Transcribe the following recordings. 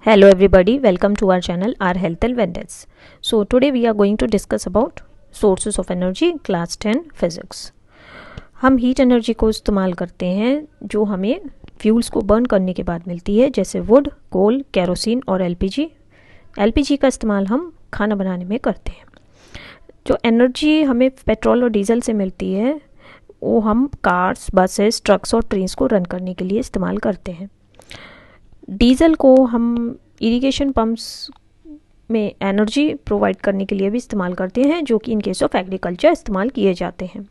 Hello everybody, welcome to our channel Our Health and Wellness. So today we are going to discuss about sources of energy class 10 physics. हम heat energy को इस्तेमाल करते हैं जो हमें fuels को burn करने के बाद मिलती है, जैसे वुड, कोल, केरोसिन और एलपीजी। एलपीजी का इस्तेमाल हम खाना बनाने में करते हैं। जो एनर्जी हमें पेट्रोल और डीजल से मिलती है वो हम कार्स, बसेस, ट्रक्स और ट्रेन्स को रन करने के लिए इस्तेमाल करते हैं। डीजल को हम इरिगेशन पंप्स में एनर्जी प्रोवाइड करने के लिए भी इस्तेमाल करते हैं, जो कि इन केस ऑफ एग्रीकल्चर इस्तेमाल किए जाते हैं।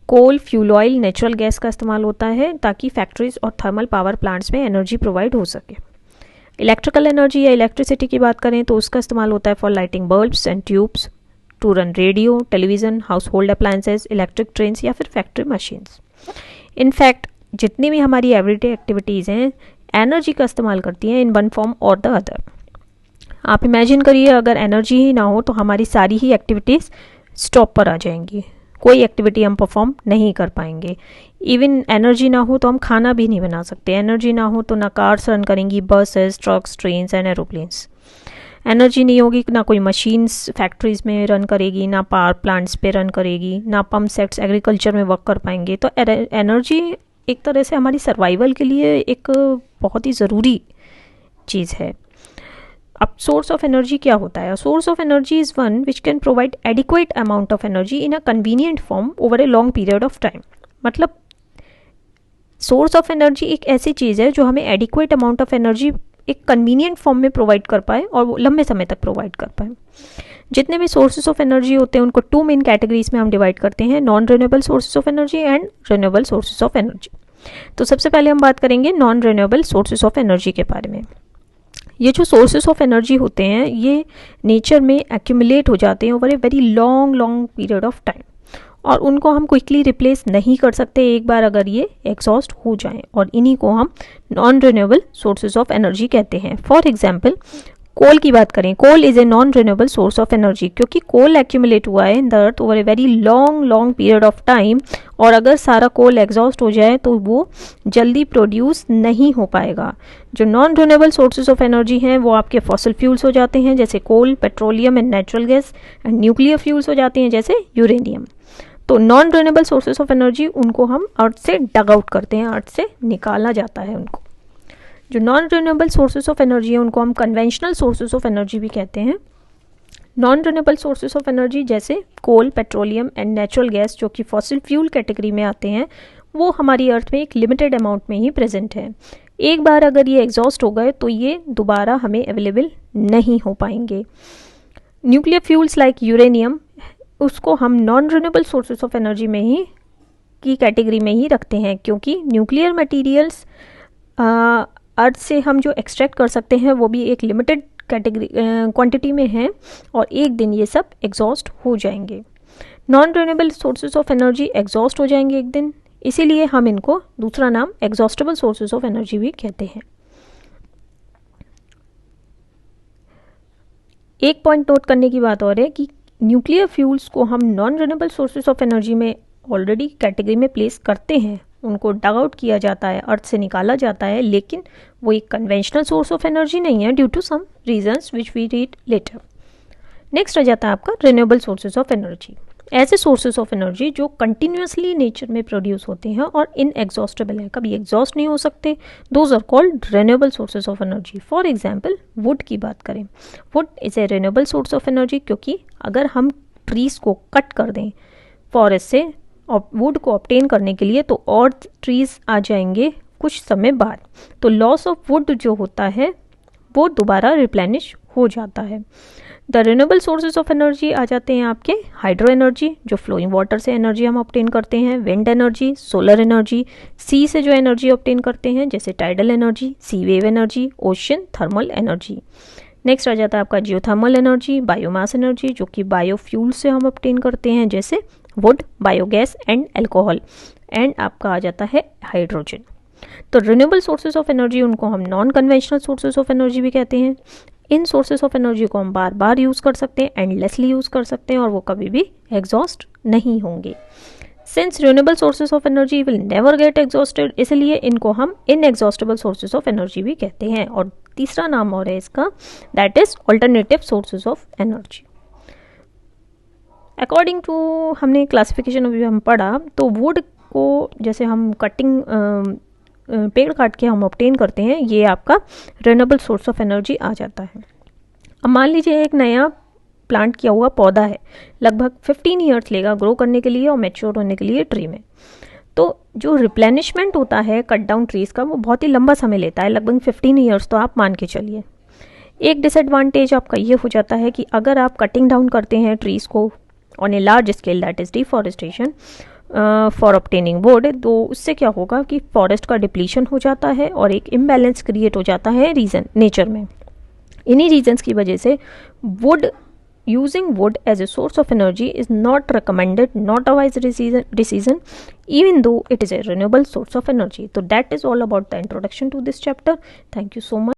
कोल, फ्यूल ऑयल, नेचुरल गैस का इस्तेमाल होता है ताकि फैक्ट्रीज और थर्मल पावर प्लांट्स में एनर्जी प्रोवाइड हो सके। इलेक्ट्रिकल एनर्जी या इलेक्ट्रिसिटी की बात करें तो उसका इस्तेमाल होता है for lighting bulbs and tubes, to run radio, television, household appliances, electric trains या फिर फैक्ट्री मशीन्स। इनफैक्ट जितनी भी हमारी एवरीडे एक्टिविटीज़ हैं एनर्जी का इस्तेमाल करती हैं इन वन फॉर्म और द अदर। आप इमेजिन करिए अगर एनर्जी ही ना हो तो हमारी सारी ही एक्टिविटीज़ स्टॉप पर आ जाएंगी, कोई एक्टिविटी हम परफॉर्म नहीं कर पाएंगे। इवन एनर्जी ना हो तो हम खाना भी नहीं बना सकते, एनर्जी ना हो तो ना कार्स रन करेंगी, buses, trucks, trains and aeroplanes. Energy नहीं होगी ना कोई मशीन्स फैक्ट्रीज में रन करेगी, ना पावर प्लांट्स पे रन करेगी, ना पंप सेट्स एग्रीकल्चर में वर्क कर पाएंगे। तो एनर्जी एक तरह से हमारी सर्वाइवल के लिए एक बहुत ही ज़रूरी चीज़ है। अब सोर्स ऑफ एनर्जी क्या होता है? Source of energy is one which can provide adequate amount of energy in a convenient form over a long period of time. मतलब सोर्स ऑफ एनर्जी एक ऐसी चीज़ है जो हमें एडिक्वेट अमाउंट ऑफ एनर्जी एक कन्वीनियंट फॉर्म में provide कर पाए और वो लंबे समय तक प्रोवाइड कर पाए। जितने भी सोर्सेज ऑफ एनर्जी होते हैं उनको टू मेन कैटेगरीज में हम डिवाइड करते हैं, non renewable sources of energy and renewable sources of energy. तो सबसे पहले हम बात करेंगे non renewable sources of energy के बारे में। ये जो सोर्सेज ऑफ एनर्जी होते हैं ये नेचर में एक्यूमुलेट हो जाते हैं over a very long period of time और उनको हम क्विकली रिप्लेस नहीं कर सकते एक बार अगर ये एग्जॉस्ट हो जाएं, और इन्हीं को हम non renewable sources of energy कहते हैं। फॉर एग्जांपल कोल की बात करें, coal is a non renewable source of energy क्योंकि कोल एक्यूमुलेट हुआ है in the earth over a very long period of time, और अगर सारा कोल एग्जॉस्ट हो जाए तो वो जल्दी प्रोड्यूस नहीं हो पाएगा। जो non renewable sources of energy हैं वो आपके फॉसिल फ्यूल्स हो जाते हैं जैसे coal, petroleum and natural gas, and nuclear fuels हो जाते हैं जैसे यूरेनियम। तो non renewable sources of energy उनको हम अर्थ से डग आउट करते हैं, अर्थ से निकाला जाता है उनको। जो non renewable sources of energy है उनको हम कन्वेंशनल सोर्सेज ऑफ एनर्जी भी कहते हैं। Non renewable sources of energy जैसे coal, petroleum and natural gas जो कि फॉसिल फ्यूल कैटेगरी में आते हैं वो हमारी अर्थ में एक लिमिटेड अमाउंट में ही प्रेजेंट है। एक बार अगर ये एग्जॉस्ट हो गए तो ये दोबारा हमें अवेलेबल नहीं हो पाएंगे। न्यूक्लियर फ्यूल्स लाइक यूरेनियम उसको हम non renewable sources of energy में ही की कैटेगरी में ही रखते हैं क्योंकि न्यूक्लियर मटीरियल्स अर्थ से हम जो एक्सट्रैक्ट कर सकते हैं वो भी एक लिमिटेड कैटेगरी क्वांटिटी में है और एक दिन ये सब एग्जॉस्ट हो जाएंगे। Non renewable sources of energy exhaust हो जाएंगे एक दिन, इसीलिए हम इनको दूसरा नाम एग्जॉस्टेबल सोर्सेज ऑफ एनर्जी भी कहते हैं। एक पॉइंट नोट करने की बात और है कि न्यूक्लियर फ्यूल्स को हम non renewable sources of energy में ऑलरेडी कैटेगरी में प्लेस करते हैं, उनको डग आउट किया जाता है, अर्थ से निकाला जाता है, लेकिन वो एक कन्वेंशनल सोर्स ऑफ एनर्जी नहीं है due to some reasons which we read later. Next आ जाता है आपका रिन्यूएबल सोर्सेज ऑफ एनर्जी। ऐसे सोर्सेज ऑफ एनर्जी जो कंटिन्यूसली नेचर में प्रोड्यूस होते हैं और इनएग्जॉस्टेबल है, कभी एग्जॉस्ट नहीं हो सकते, those are called renewable sources of energy. For example wood की बात करें, wood is a renewable source of energy क्योंकि अगर हम ट्रीज को कट कर दें फॉरेस्ट से और वुड को ऑब्टेन करने के लिए तो और ट्रीज आ जाएंगे कुछ समय बाद, तो लॉस ऑफ वुड जो होता है वो दोबारा रिप्लेनिश हो जाता है। The renewable sources of energy आ जाते हैं आपके हाइड्रो एनर्जी जो फ्लोइंग वाटर से एनर्जी हम ऑब्टेन करते हैं, wind energy, solar energy, sea से जो एनर्जी ऑब्टेन करते हैं जैसे tidal energy, sea wave energy, ocean thermal energy. Next आ जाता है आपका जियोथर्मल एनर्जी, बायोमास एनर्जी जो कि बायोफ्यूल से हम ऑब्टेन करते हैं जैसे would, biogas and alcohol, and आपका आ जाता है हाइड्रोजन। तो रिन्यूएबल सोर्सेज ऑफ एनर्जी उनको हम non conventional sources of energy भी कहते हैं। इन सोर्सेज ऑफ एनर्जी को हम बार बार यूज़ कर सकते हैं, एंडलेसली यूज़ कर सकते हैं और वो कभी भी एग्जॉस्ट नहीं होंगे। Since renewable sources of energy will never get exhausted, इसलिए इनको हम इनएग्जॉस्टेबल सोर्सेज ऑफ एनर्जी भी कहते हैं। और तीसरा नाम और है इसका, that is alternative sources of energy. According to हमने क्लासिफिकेशन अभी हम पढ़ा, तो वुड को जैसे हम कटिंग पेड़ काट के हम ऑब्टेन करते हैं, ये आपका रिन्यूएबल सोर्स ऑफ एनर्जी आ जाता है। अब मान लीजिए एक नया प्लांट किया हुआ पौधा है, लगभग 15 ईयर्स लेगा ग्रो करने के लिए और मैच्योर होने के लिए ट्री में। तो जो रिप्लेनिशमेंट होता है कट डाउन ट्रीज का, वो बहुत ही लंबा समय लेता है, लगभग 15 ईयर्स तो आप मान के चलिए। एक डिसएडवांटेज आपका ये हो जाता है कि अगर आप कटिंग डाउन करते हैं ट्रीज को on a large scale, that is deforestation for obtaining would, तो उससे क्या होगा कि फॉरेस्ट का डिप्लीशन हो जाता है और एक इम्बैलेंस क्रिएट हो जाता है नेचर में। इन्हीं रीजन्स की वजह से would using wood as a source of energy is not recommended, not a wise decision, even though it is a renewable source of energy. So that is all about the introduction to this chapter. Thank you so much.